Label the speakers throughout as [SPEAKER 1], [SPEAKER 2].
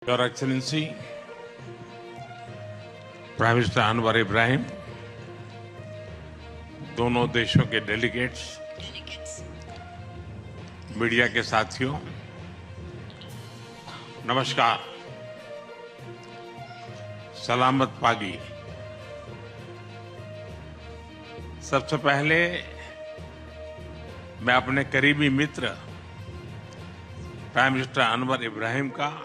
[SPEAKER 1] Your Excellency, Prime Minister Anwar Ibrahim, दोनों देशों के डेलीगेट्स, मीडिया के साथियों, नमस्कार। सलामत पागी। सबसे पहले मैं अपने करीबी मित्र प्राइम मिनिस्टर अनवर इब्राहिम का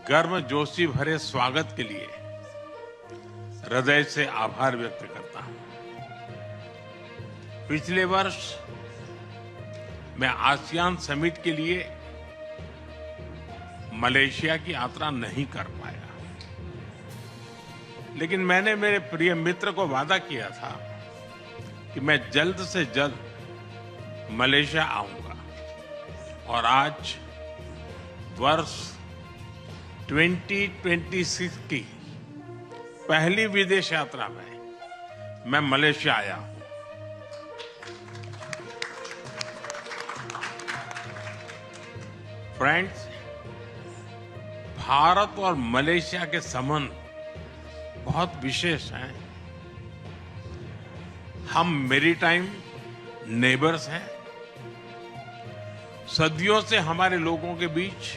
[SPEAKER 1] गर्मजोशी भरे स्वागत के लिए हृदय से आभार व्यक्त करता हूं। पिछले वर्ष मैं आसियान समिट के लिए मलेशिया की यात्रा नहीं कर पाया, लेकिन मैंने मेरे प्रिय मित्र को वादा किया था कि मैं जल्द से जल्द मलेशिया आऊंगा और आज वर्ष 2026 की पहली विदेश यात्रा में मैं मलेशिया आया हूं। फ्रेंड्स, भारत और मलेशिया के संबंध बहुत विशेष हैं। हम मैरीटाइम नेबर्स हैं। सदियों से हमारे लोगों के बीच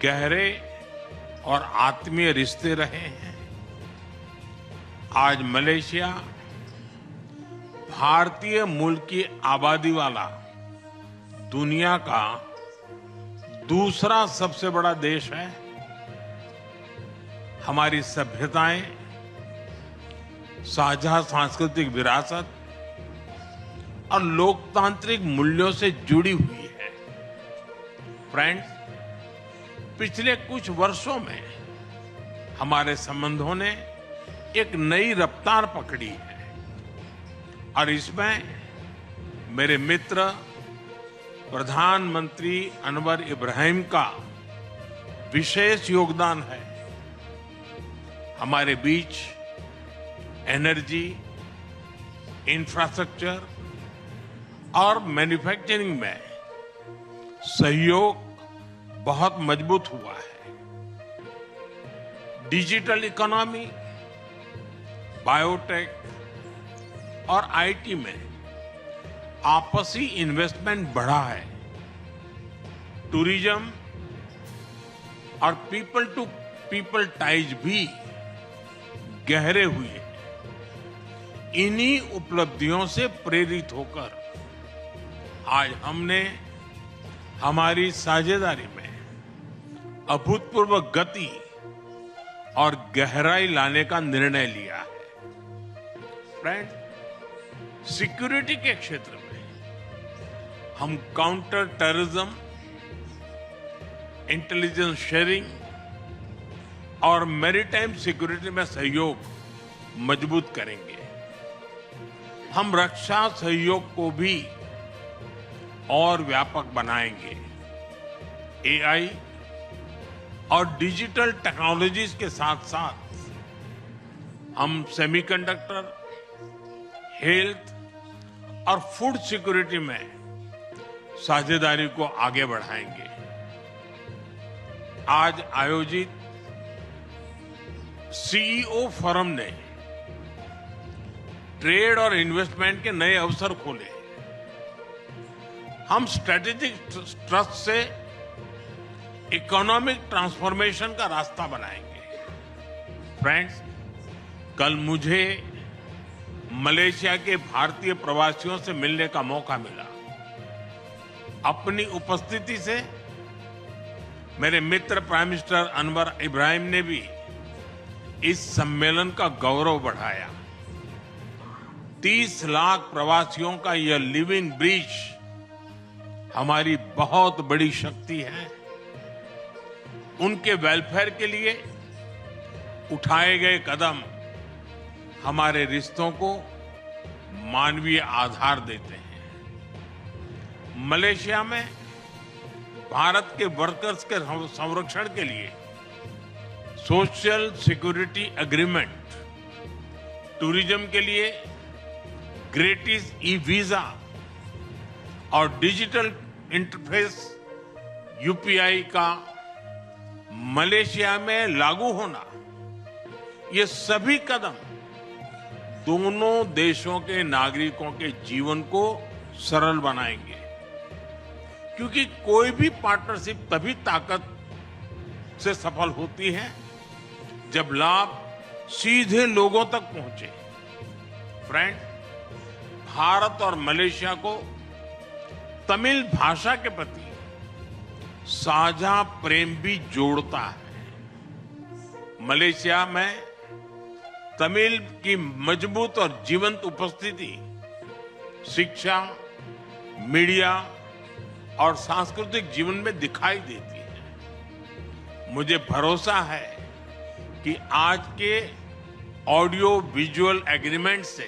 [SPEAKER 1] गहरे और आत्मीय रिश्ते रहे हैं। आज मलेशिया भारतीय मूल की आबादी वाला दुनिया का दूसरा सबसे बड़ा देश है। हमारी सभ्यताएं, साझा सांस्कृतिक विरासत और लोकतांत्रिक मूल्यों से जुड़ी हुई है। फ्रेंड्स, पिछले कुछ वर्षों में हमारे संबंधों ने एक नई रफ्तार पकड़ी है और इसमें मेरे मित्र प्रधानमंत्री अनवर इब्राहिम का विशेष योगदान है। हमारे बीच एनर्जी, इंफ्रास्ट्रक्चर और मैन्युफैक्चरिंग में सहयोग बहुत मजबूत हुआ है। डिजिटल इकोनॉमी, बायोटेक और आईटी में आपसी इन्वेस्टमेंट बढ़ा है। टूरिज्म और पीपल टू पीपल टाइज भी गहरे हुए। इन्हीं उपलब्धियों से प्रेरित होकर आज हमने हमारी साझेदारी में अभूतपूर्व गति और गहराई लाने का निर्णय लिया है। फ्रेंड, सिक्योरिटी के क्षेत्र में हम काउंटर टेररिज्म, इंटेलिजेंस शेयरिंग और मैरीटाइम सिक्योरिटी में सहयोग मजबूत करेंगे। हम रक्षा सहयोग को भी और व्यापक बनाएंगे। एआई और डिजिटल टेक्नोलॉजीज के साथ साथ हम सेमीकंडक्टर, हेल्थ और फूड सिक्योरिटी में साझेदारी को आगे बढ़ाएंगे। आज आयोजित सीईओ फोरम ने ट्रेड और इन्वेस्टमेंट के नए अवसर खोले। हम स्ट्रेटेजिक ट्रस्ट से इकोनॉमिक ट्रांसफॉर्मेशन का रास्ता बनाएंगे। फ्रेंड्स, कल मुझे मलेशिया के भारतीय प्रवासियों से मिलने का मौका मिला। अपनी उपस्थिति से मेरे मित्र प्राइम मिनिस्टर अनवर इब्राहिम ने भी इस सम्मेलन का गौरव बढ़ाया। 30 लाख प्रवासियों का यह लिविंग ब्रिज हमारी बहुत बड़ी शक्ति है। उनके वेलफेयर के लिए उठाए गए कदम हमारे रिश्तों को मानवीय आधार देते हैं। मलेशिया में भारत के वर्कर्स के संरक्षण के लिए सोशल सिक्योरिटी एग्रीमेंट, टूरिज्म के लिए ग्रेटिस ई वीजा और डिजिटल इंटरफेस यूपीआई का मलेशिया में लागू होना, ये सभी कदम दोनों देशों के नागरिकों के जीवन को सरल बनाएंगे। क्योंकि कोई भी पार्टनरशिप तभी ताकत से सफल होती है जब लाभ सीधे लोगों तक पहुंचे। फ्रेंड, भारत और मलेशिया को तमिल भाषा के प्रति साझा प्रेम भी जोड़ता है। मलेशिया में तमिल की मजबूत और जीवंत उपस्थिति शिक्षा, मीडिया और सांस्कृतिक जीवन में दिखाई देती है। मुझे भरोसा है कि आज के ऑडियो विजुअल एग्रीमेंट से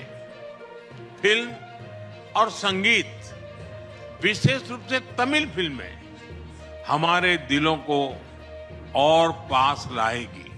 [SPEAKER 1] फिल्म और संगीत, विशेष रूप से तमिल फिल्में, हमारे दिलों को और पास लाएगी।